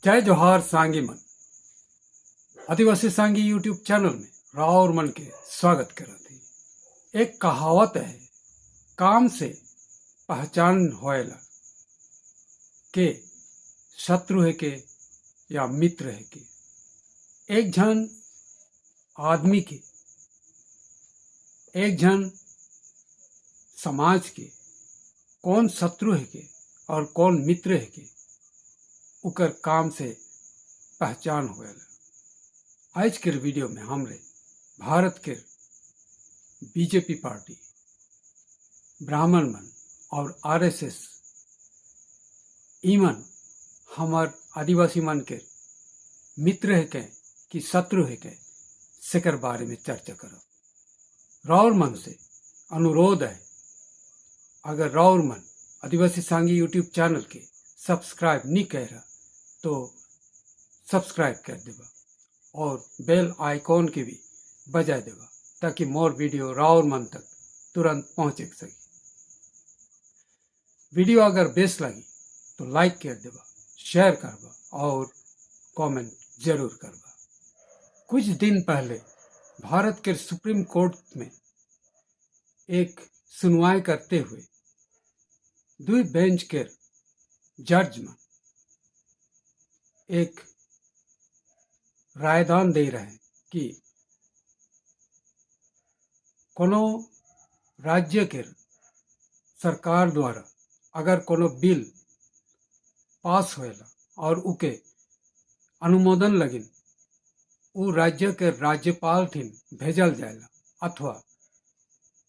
जय जोहार सांगी मन आदिवासी सांगी यूट्यूब चैनल में राव और मन के स्वागत करते। एक कहावत है, काम से पहचान होएला के शत्रु है के या मित्र है के। एक जन आदमी के, एक जन समाज के कौन शत्रु है के और कौन मित्र है के उकर काम से पहचान होएला। आज के वीडियो में हमरे भारत के बीजेपी पार्टी, ब्राह्मण मन और आरएसएस ईमन हमार आदिवासी मन के मित्र है के कि शत्रु है के सेकर बारे में चर्चा करो। राउर मन से अनुरोध है, अगर राउर मन आदिवासी सांगी यूट्यूब चैनल के सब्सक्राइब नहीं कर रहा तो सब्सक्राइब कर देगा और बेल आइकॉन के भी बजा देगा ताकि मोर वीडियो राउर मन तक तुरंत पहुंचे सके। वीडियो अगर बेस्ट लगी तो लाइक कर देगा, शेयर करवा और कमेंट जरूर करवा। कुछ दिन पहले भारत के सुप्रीम कोर्ट में एक सुनवाई करते हुए दो बेंच के जज में एक रायदान दे रहे हैं कि कोनो राज्य के सरकार द्वारा अगर कोनो बिल पास होएला और उके अनुमोदन लगिन उ राज्य के राज्यपाल ठिन भेजल जाएला अथवा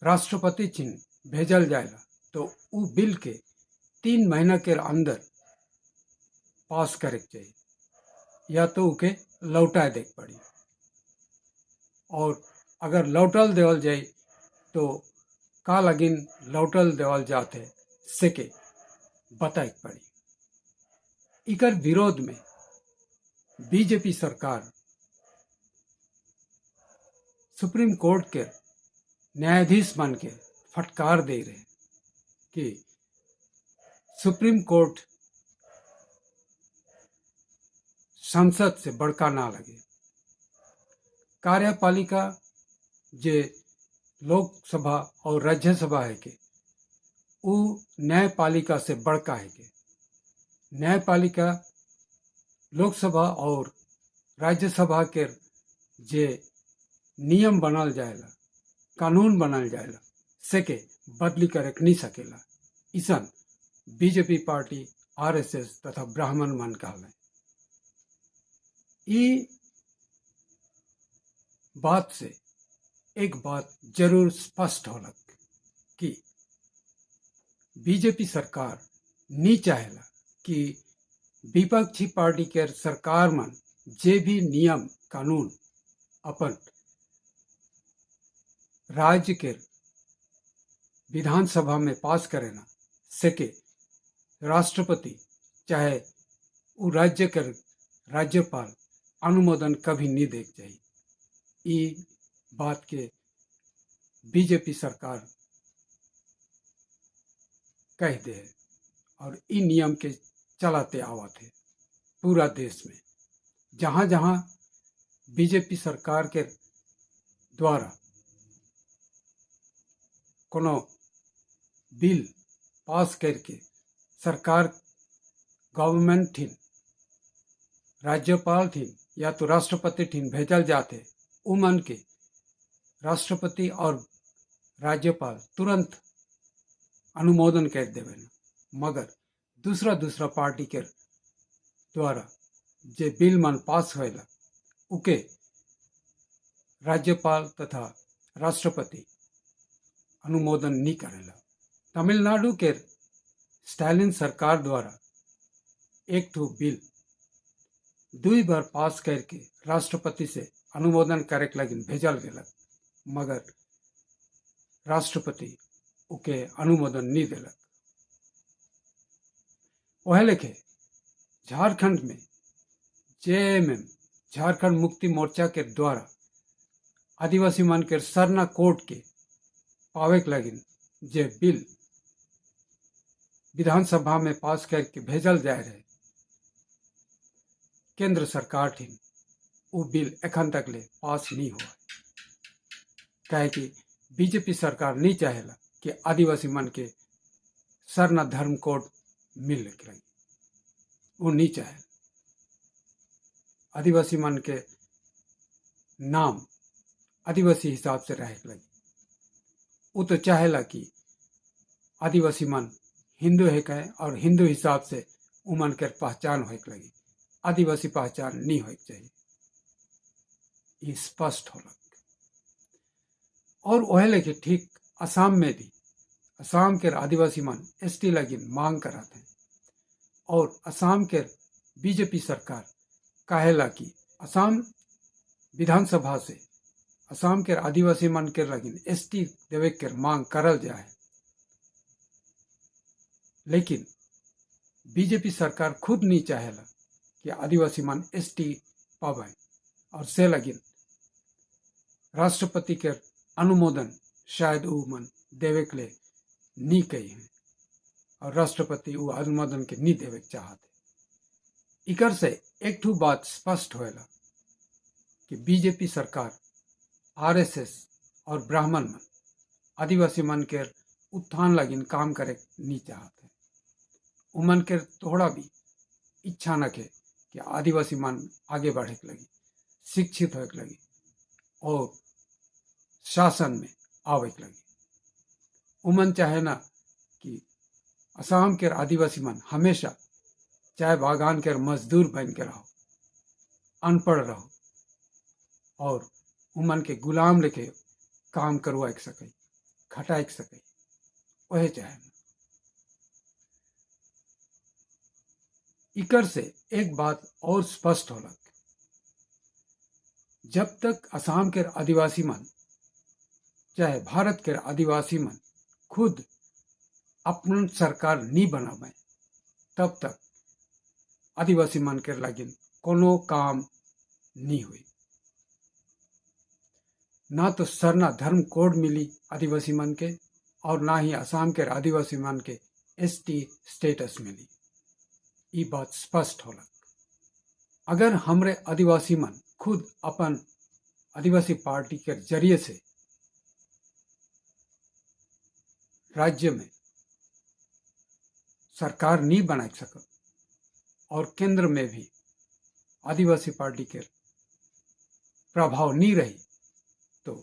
राष्ट्रपति ठिन भेजल जाएला तो उ बिल के 3 महीना के अंदर पास करे चाहिए या तो उके लौटा दे पड़ी। और अगर लौटल देवल जाए तो का लगिन लौटल देवल जाते सेके बताए पड़ी। इकर विरोध में बीजेपी सरकार सुप्रीम कोर्ट के न्यायाधीश बन के फटकार दे रहे कि सुप्रीम कोर्ट संसद से बड़का ना लगे। कार्यपालिका जे लोकसभा और राज्यसभा है के उ न्यायपालिका से बड़का है के। न्यायपालिका लोकसभा और राज्यसभा के जे नियम बनल जाएला, कानून बनल जाएला सेके बदली कर नहीं सकेला। इसन बीजेपी पार्टी, आरएसएस तथा ब्राह्मण मन कहले। ई बात से एक बात जरूर स्पष्ट होलक कि बीजेपी सरकार नहीं चाहेला कि विपक्षी पार्टी के सरकार मन जे भी नियम कानून अपन राज्य के विधानसभा में पास करे ना सके, राष्ट्रपति चाहे वो राज्य के राज्यपाल अनुमोदन कभी नहीं देख जाए। ये बात के बीजेपी सरकार कह दे और इन नियम के चलाते आवा थे पूरा देश में। जहां जहां बीजेपी सरकार के द्वारा कोनो बिल पास करके सरकार गवर्नमेंट ठिन राज्यपाल ठिन या तो राष्ट्रपति ठिन भेजल जाते उमन के राष्ट्रपति और राज्यपाल तुरंत अनुमोदन कर देवे। मगर दूसरा पार्टी के द्वारा जे बिल मन पास होएला उके राज्यपाल तथा राष्ट्रपति अनुमोदन नहीं करेला। तमिलनाडु के स्टालिन सरकार द्वारा एक तो बिल 2 बार पास करके राष्ट्रपति से अनुमोदन करे लगी भेजल गेलक, मगर राष्ट्रपति उके अनुमोदन नहीं दिलक। वह लेखे झारखंड में जेएमएम झारखंड मुक्ति मोर्चा के द्वारा आदिवासी मन के सरना कोर्ट के पावे लगिन जे बिल विधानसभा में पास करके भेजल जाए रहे केंद्र सरकार थी वो बिल एखन तक ले पास नहीं हुआ कहे कि बीजेपी सरकार नहीं चाहेला कि आदिवासी मन के सरना धर्म कोड मिल लगी वो नहीं चाहे आदिवासी मन के नाम आदिवासी हिसाब से रहे लगी वो तो चाहेला कि आदिवासी मन हिंदू है कहे और हिंदू हिसाब से उमन के पहचान हो लगी आदिवासी पहचान नहीं हो चाहिए ये स्पष्ट हो लग और वह लेके ठीक असम में भी असम के आदिवासी मन एसटी लगी मांग कराते हैं और असम के बीजेपी सरकार कहेला कि असम विधानसभा से असम के आदिवासी मन के लगिन एसटी देवे के मांग करल जाए लेकिन बीजेपी सरकार खुद नहीं चाहेला कि आदिवासी मन एसटी पावे और से लगिन राष्ट्रपति के अनुमोदन शायद वो मन देवे के लिए नहीं कही है और राष्ट्रपति वो अनुमोदन के नहीं देवे चाहते इकर से एक ठू बात स्पष्ट होएला कि बीजेपी सरकार आरएसएस और ब्राह्मण मन आदिवासी मन के उत्थान लगिन काम करे नहीं चाहते उमन के थोड़ा भी इच्छा न के कि आदिवासी मन आगे बढ़े लगी शिक्षित हो लगी और शासन में आवे लगी उमन चाहे ना कि असम के आदिवासी मन हमेशा चाहे बागान के मजदूर बन के रहो अनपढ़ रहो और उमन के गुलाम लेके काम करवा सके खटा सके वह चाहे इकर से एक बात और स्पष्ट हो लग जब तक असम के आदिवासी मन चाहे भारत के आदिवासी मन खुद अपन सरकार नहीं बनावे तब तक आदिवासी मन के लगिन कोनो काम नहीं हुई ना तो सरना धर्म कोड मिली आदिवासी मन के और ना ही असम के आदिवासी मन के एसटी स्टेटस मिली ये बात स्पष्ट हो लग अगर हमरे आदिवासी मन खुद अपन आदिवासी पार्टी के जरिए से राज्य में सरकार नहीं बना सक और केंद्र में भी आदिवासी पार्टी के प्रभाव नहीं रही तो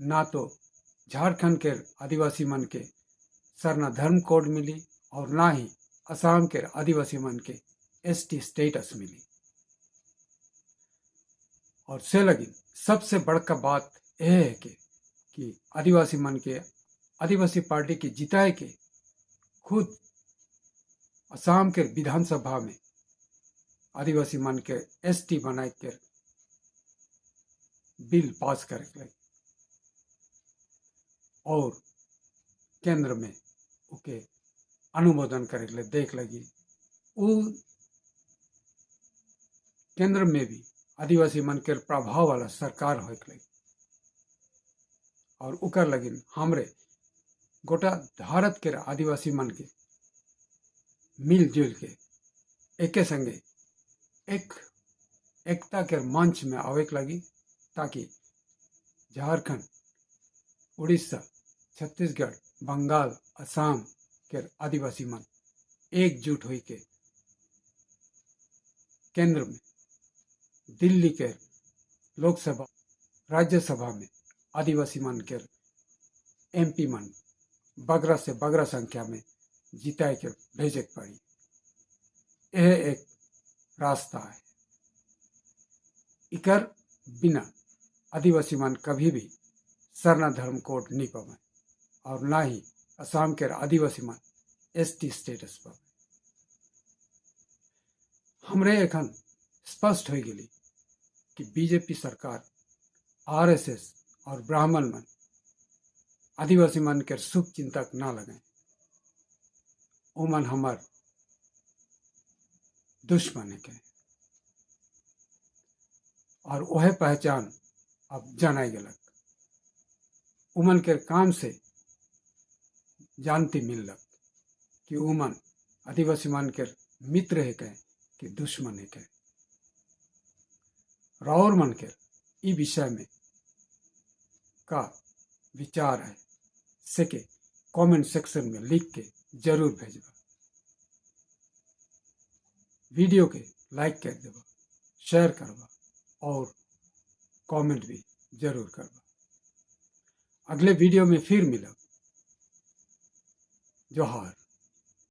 ना तो झारखंड के आदिवासी मन के सरना धर्म कोड मिली और ना ही असम के आदिवासी मन के एसटी स्टेटस मिली और से लगी सबसे बड़का बात यह है कि आदिवासी मन के आदिवासी पार्टी की जिताए के खुद असम के विधानसभा में आदिवासी मन के एसटी बनाए के बिल पास करे लगी और केंद्र में उके अनुमोदन करे ले देख लगी वो केंद्र में भी आदिवासी मन के प्रभाव वाला सरकार हो लगी और उकर लगिन हमरे गोटा भारत के आदिवासी मन के मिलजुल के एके संगे एकता के मंच में आवे लगी ताकि झारखंड उड़ीसा छत्तीसगढ़ बंगाल असम के आदिवासी मन एकजुट होई के केंद्र में दिल्ली के लोकसभा राज्यसभा में आदिवासी मन के एमपी मन बगरा से बगरा संख्या में जिताए के भेजे पड़ी यह एक रास्ता है इकर बिना आदिवासी मन कभी भी सरना धर्म कोड नहीं पावे और ना ही असम के आदिवासी मन एसटी स्टेटस पावे हमरे एखन स्पष्ट हो गई कि बीजेपी सरकार आरएसएस और ब्राह्मण मन आदिवासी मन के शुभ चिंतक ना लगे ओ मन हमार दुश्मन है के और वह पहचान अब जाना गलक उमन के काम से जानती मिलक कि उमन आदिवासी मन के मित्र है कहे कि दुश्मन है के राउर मन के ई विषय में का विचार है से के कमेंट सेक्शन में लिख के जरूर भेजबा। वीडियो के लाइक कर देबा, शेयर करबा और कमेंट भी जरूर करबा। अगले वीडियो में फिर मिलब। जोहार।